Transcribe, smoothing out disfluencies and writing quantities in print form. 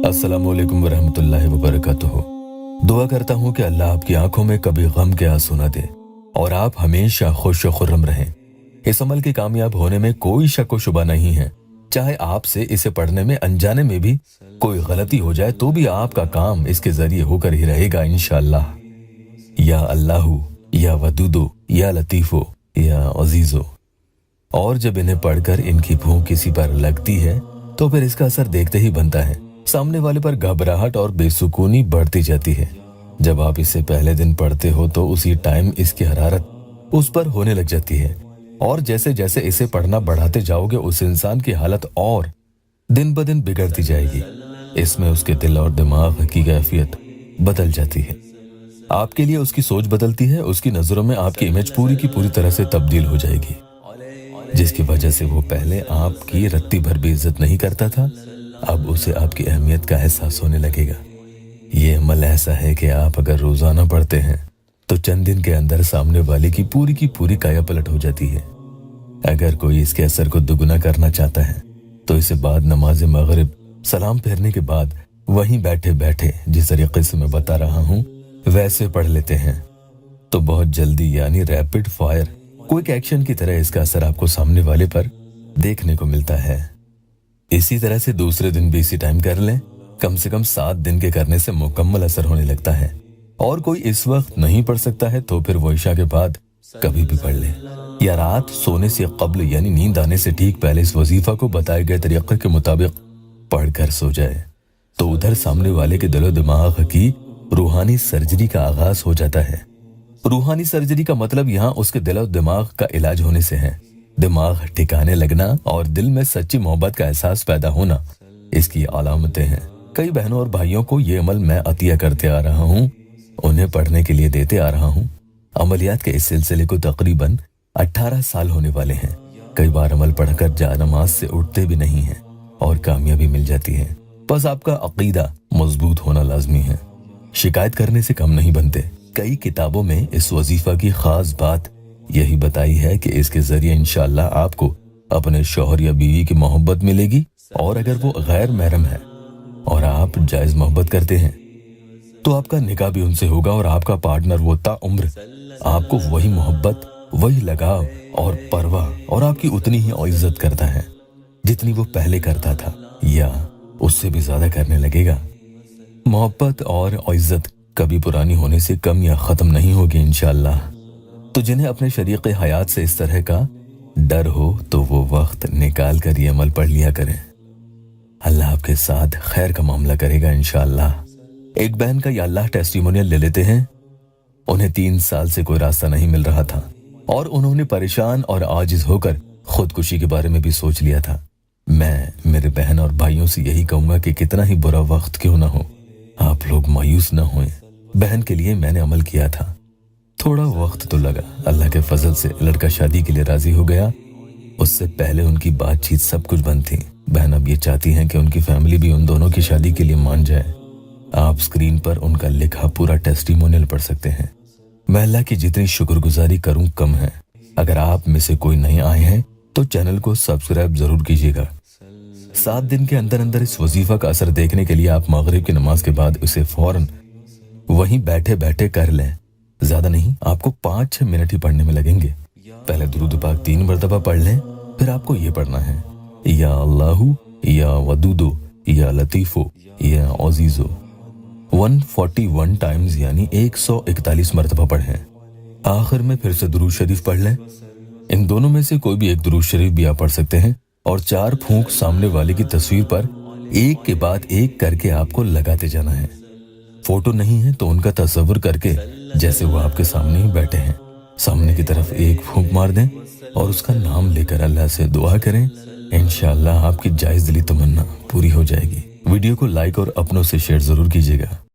अस्सलामुअलैकुम वरहमतुल्लाहि वबरकातुहू। दुआ करता हूँ कि अल्लाह आपकी आंखों में कभी गम के आंसू न दे और आप हमेशा खुश व खुर्रम रहें। इस अमल के कामयाब होने में कोई शक व शुबा नहीं है। चाहे आपसे इसे पढ़ने में अनजाने में भी कोई गलती हो जाए तो भी आपका काम इसके जरिए होकर ही रहेगा इंशाअल्लाह। या अल्लाहू, या वदूदो, या लतीफो, या अजीजो। और जब इन्हें पढ़कर इनकी भूख किसी पर लगती है तो फिर इसका असर देखते ही बनता है। सामने वाले पर घबराहट और बेसुकूनी बढ़ती जाती है। जब आप इसे पहले दिन पढ़ते हो तो उसी टाइम इसकी हरारत उस पर होने लग जाती है और जैसे जैसे इसे पढ़ना बढ़ाते जाओगे उस इंसान की हालत और दिन ब दिन बिगड़ती जाएगी। इसमें उसके दिल और दिमाग की कैफियत बदल जाती है। आपके लिए उसकी सोच बदलती है। उसकी नजरों में आपकी इमेज पूरी की पूरी तरह से तब्दील हो जाएगी, जिसकी वजह से वो पहले आपकी रत्ती भर भी इज्जत नहीं करता था, अब उसे आपकी अहमियत का एहसास होने लगेगा। ये अमल ऐसा है कि आप अगर रोजाना पढ़ते हैं तो चंद दिन के अंदर सामने वाले की पूरी काया पलट हो जाती है। अगर कोई इसके असर को दुगना करना चाहता है तो इसे बाद नमाज मगरिब सलाम फेरने के बाद वहीं बैठे बैठे जिस तरीके से मैं बता रहा हूँ वैसे पढ़ लेते हैं तो बहुत जल्दी यानी रैपिड फायर क्विक एक्शन की तरह इसका असर आपको सामने वाले पर देखने को मिलता है। इसी तरह से दूसरे दिन भी इसी टाइम कर लें। कम से कम 7 दिन के करने से मुकम्मल असर होने लगता है। और कोई इस वक्त नहीं पढ़ सकता है तो फिर वो इशा के बाद कभी भी पढ़ ले या रात सोने से कब्ल यानी नींद आने से ठीक पहले इस वजीफा को बताए गए तरीके के मुताबिक पढ़कर सो जाए तो उधर सामने वाले के दिलो दिमाग की रूहानी सर्जरी का आगाज हो जाता है। रूहानी सर्जरी का मतलब यहाँ उसके दिल और दिमाग का इलाज होने से है। दिमाग ठिकाने लगना और दिल में सच्ची मोहब्बत का एहसास पैदा होना इसकी अलामतें हैं। कई बहनों और भाइयों को ये अमल मैं अतिया करते आ रहा हूँ, उन्हें पढ़ने के लिए देते आ रहा हूँ। अमलियात के इस सिलसिले को तकरीबन 18 साल होने वाले हैं। कई बार अमल पढ़कर जानमाज से उठते भी नहीं हैं और कामयाबी मिल जाती है। बस आपका अकीदा मजबूत होना लाजमी है। शिकायत करने से कम नहीं बनते। कई किताबों में इस वजीफा की खास बात यही बताई है कि इसके जरिए इंशाअल्लाह आपको अपने शौहर या बीवी की मोहब्बत मिलेगी और अगर वो गैर महरम है और आप जायज मोहब्बत करते हैं तो आपका निकाह भी उनसे होगा और आपका पार्टनर वो ताउम्र आपको वही मोहब्बत, वही लगाव और परवाह और आपकी उतनी ही इज्जत करता है जितनी वो पहले करता था या उससे भी ज्यादा करने लगेगा। मोहब्बत और इज्जत कभी पुरानी होने से कम या खत्म नहीं होगी इंशाअल्लाह। तो जिन्हें अपने शरीक हयात से इस तरह का डर हो तो वो वक्त निकाल कर ये अमल पढ़ लिया करें। अल्लाह आपके साथ खैर का मामला करेगा इंशाअल्लाह। एक बहन का या अल्लाह टेस्टिमोनियल ले लेते हैं। उन्हें 3 साल से कोई रास्ता नहीं मिल रहा था और उन्होंने परेशान और आजिज होकर खुदकुशी के बारे में भी सोच लिया था। मैं मेरे बहन और भाइयों से यही कहूंगा कि कितना ही बुरा वक्त क्यों ना हो, आप लोग मायूस न हों। बहन के लिए मैंने अमल किया था। थोड़ा वक्त तो लगा। अल्लाह के फजल से लड़का शादी के लिए राजी हो गया। उससे पहले उनकी बातचीत सब कुछ बंद थी। बहन अब ये चाहती हैं कि उनकी फैमिली भी उन दोनों की शादी के लिए मान जाए। आप स्क्रीन पर उनका लिखा पूरा टेस्टिमोनियल पढ़ सकते हैं। मैं अल्लाह की जितनी शुक्रगुजारी करूं कम है। अगर आप में से कोई नहीं आए हैं तो चैनल को सब्सक्राइब जरूर कीजिएगा। 7 दिन के अंदर अंदर इस वजीफा का असर देखने के लिए आप मगरिब की नमाज के बाद उसे फौरन वहीं बैठे बैठे कर लें। ज्यादा नहीं, आपको 5-6 मिनट ही पढ़ने में लगेंगे। पहले दुरूद पाक 3 मरतबा पढ़ लें, फिर आपको ये पढ़ना है या अल्लाहू, या वदूदो, या लतीफो, या अजीजो 141 टाइम्स यानी 141 मरतबा पढ़ें। आखिर में फिर से दुरूद शरीफ पढ़ लें। इन दोनों में से कोई भी एक दुरूद शरीफ भी आप पढ़ सकते हैं और 4 फूंक सामने वाले की तस्वीर पर एक के बाद एक करके आपको लगाते जाना है। फोटो नहीं है तो उनका तस्वीर करके जैसे वो आपके सामने ही बैठे हैं सामने की तरफ एक फूंक मार दें और उसका नाम लेकर अल्लाह से दुआ करें। इंशाअल्लाह आपकी जायज दिली तमन्ना पूरी हो जाएगी। वीडियो को लाइक और अपनों से शेयर जरूर कीजिएगा।